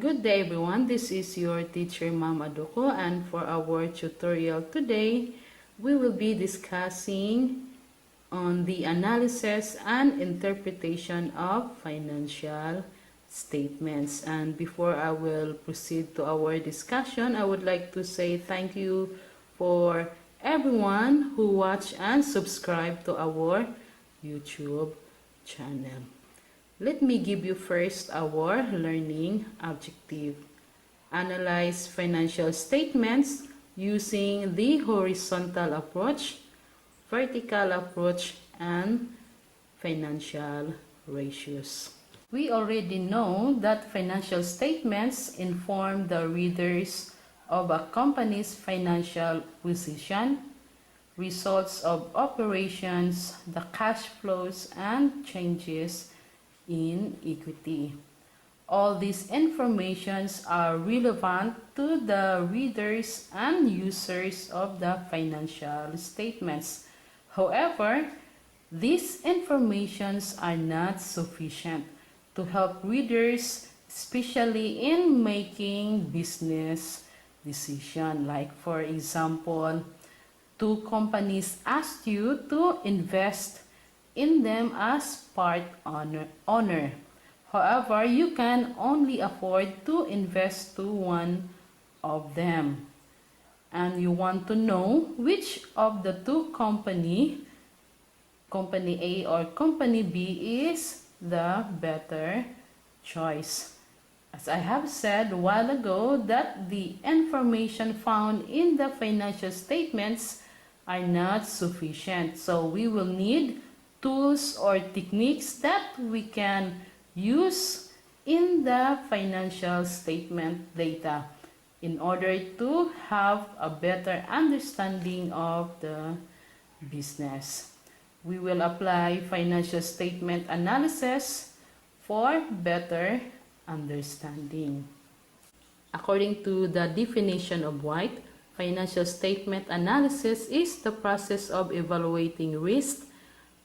Good day everyone, this is your teacher Ma'am Aduko, and for our tutorial today, we will be discussing on the analysis and interpretation of financial statements. And before I will proceed to our discussion, I would like to say thank you for everyone who watch and subscribe to our YouTube channel. Let me give you first our learning objective. Analyze financial statements using the horizontal approach, vertical approach, and financial ratios. We already know that financial statements inform the readers of a company's financial position, results of operations, the cash flows, and changes in equity. All these informations are relevant to the readers and users of the financial statements. However, these informations are not sufficient to help readers, especially in making business decisions. Like for example, two companies asked you to invest in them as part owner. However, you can only afford to invest to one of them. And you want to know which of the two company A or company B is the better choice. As I have said a while ago that the information found in the financial statements are not sufficient. So we will need tools or techniques that we can use in the financial statement data in order to have a better understanding of the business. We will apply financial statement analysis for better understanding. According to the definition of White, financial statement analysis is the process of evaluating risk,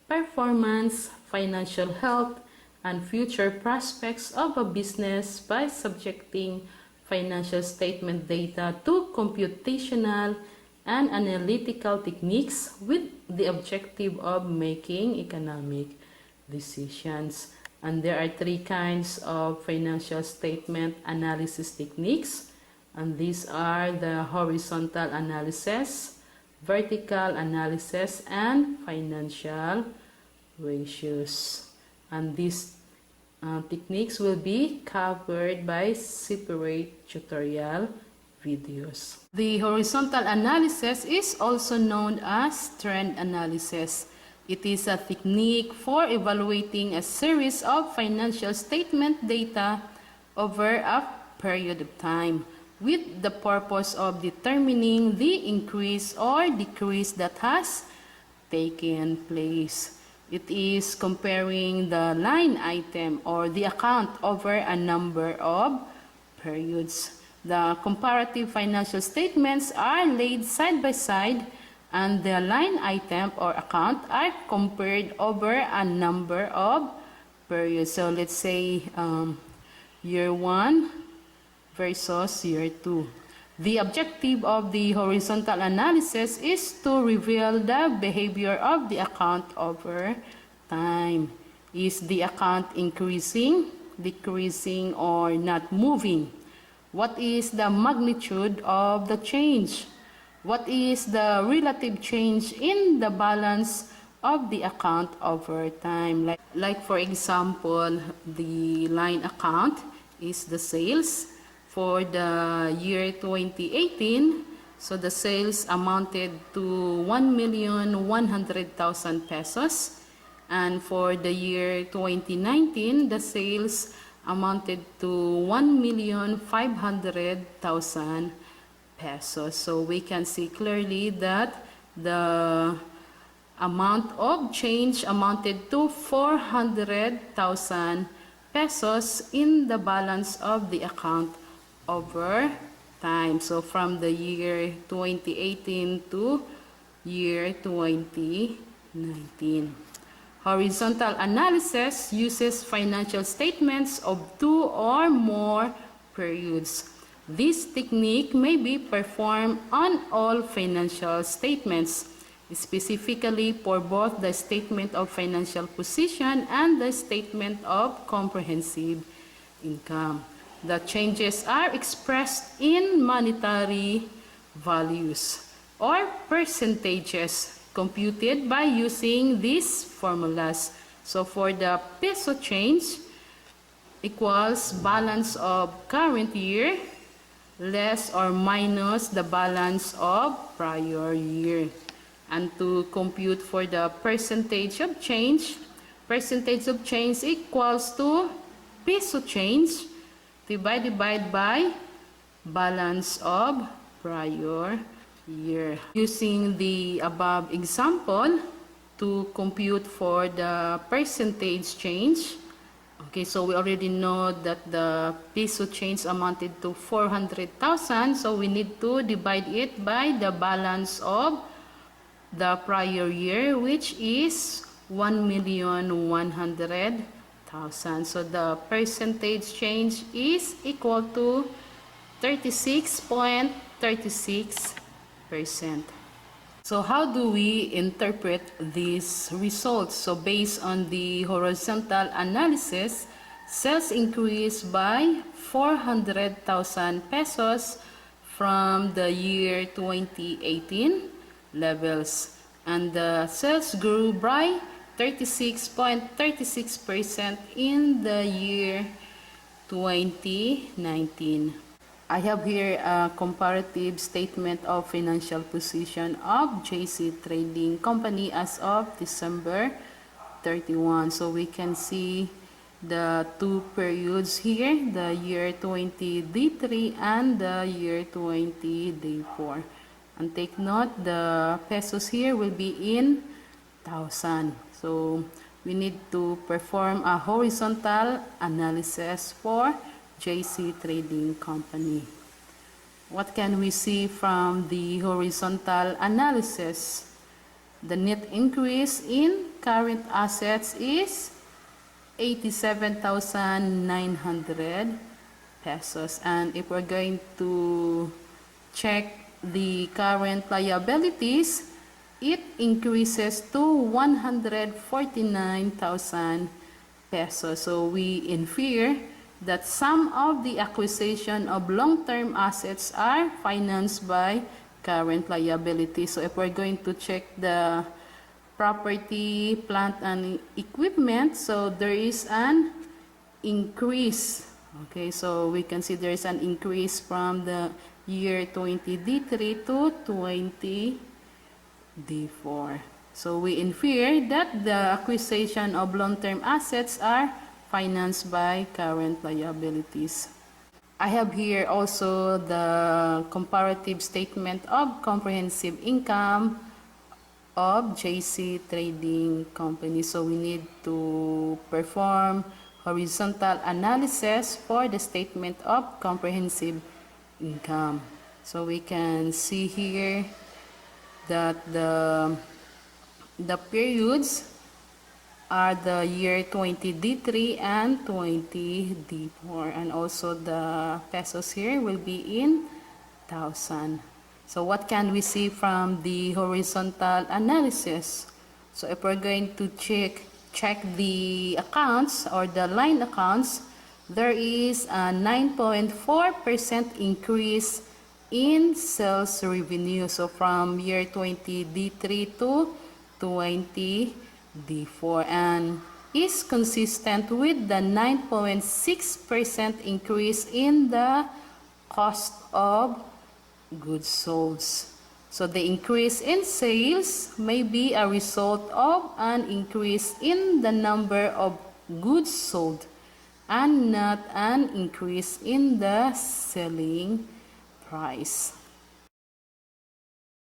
performance, financial health, and future prospects of a business by subjecting financial statement data to computational and analytical techniques with the objective of making economic decisions. And there are three kinds of financial statement analysis techniques, and these are the horizontal analysis, vertical analysis, and financial ratios. And these techniques will be covered by separate tutorial videos. The horizontal analysis is also known as trend analysis. It is a technique for evaluating a series of financial statement data over a period of time, with the purpose of determining the increase or decrease that has taken place. It is comparing the line item or the account over a number of periods. The comparative financial statements are laid side by side, and the line item or account are compared over a number of periods. So let's say year 1 versus year 2. The objective of the horizontal analysis is to reveal the behavior of the account over time. Is the account increasing, decreasing, or not moving? What is the magnitude of the change? What is the relative change in the balance of the account over time? Like for example, the line account is the sales. For the year 2018, so the sales amounted to 1,100,000 pesos. And for the year 2019, the sales amounted to 1,500,000 pesos. So we can see clearly that the amount of change amounted to 400,000 pesos in the balance of the account over time. So from the year 2018 to year 2019. Horizontal analysis uses financial statements of two or more periods. This technique may be performed on all financial statements, specifically for both the statement of financial position and the statement of comprehensive income. The changes are expressed in monetary values or percentages computed by using these formulas. So for the peso change equals balance of current year less or minus the balance of prior year. And to compute for the percentage of change equals to peso change divided by balance of prior year. Using the above example to compute for the percentage change, okay, so we already know that the peso change amounted to 400,000, so we need to divide it by the balance of the prior year, which is 1,100,000. So the percentage change is equal to 36.36%. So how do we interpret these results? So based on the horizontal analysis, sales increased by 400,000 pesos from the year 2018 levels, and the sales grew by 36.36% in the year 2019. I have here a comparative statement of financial position of JC Trading Company as of December 31. So we can see the two periods here, the year 20 D3 and the year 20 D4. And take note, the pesos here will be in thousand. So we need to perform a horizontal analysis for JC Trading Company. What can we see from the horizontal analysis? The net increase in current assets is 87,900 pesos. And if we're going to check the current liabilities, it increases to 149,000 pesos. So we infer that some of the acquisition of long-term assets are financed by current liabilities. So if we're going to check the property, plant, and equipment, so there is an increase. Okay, so we can see there is an increase from the year 20 D3 to 20 D4. So we infer that the acquisition of long-term assets are financed by current liabilities. I have here also the comparative statement of comprehensive income of JC Trading Company. So we need to perform horizontal analysis for the statement of comprehensive income. So we can see here that the periods are the year 20 D3 and 20 D4, and also the pesos here will be in thousand. So what can we see from the horizontal analysis? So if we're going to check the accounts or the line accounts, there is a 9.4% increase in sales revenue. So from year 20 D3 to 20 D4, and is consistent with the 9.6% increase in the cost of goods sold. So the increase in sales may be a result of an increase in the number of goods sold and not an increase in the selling price.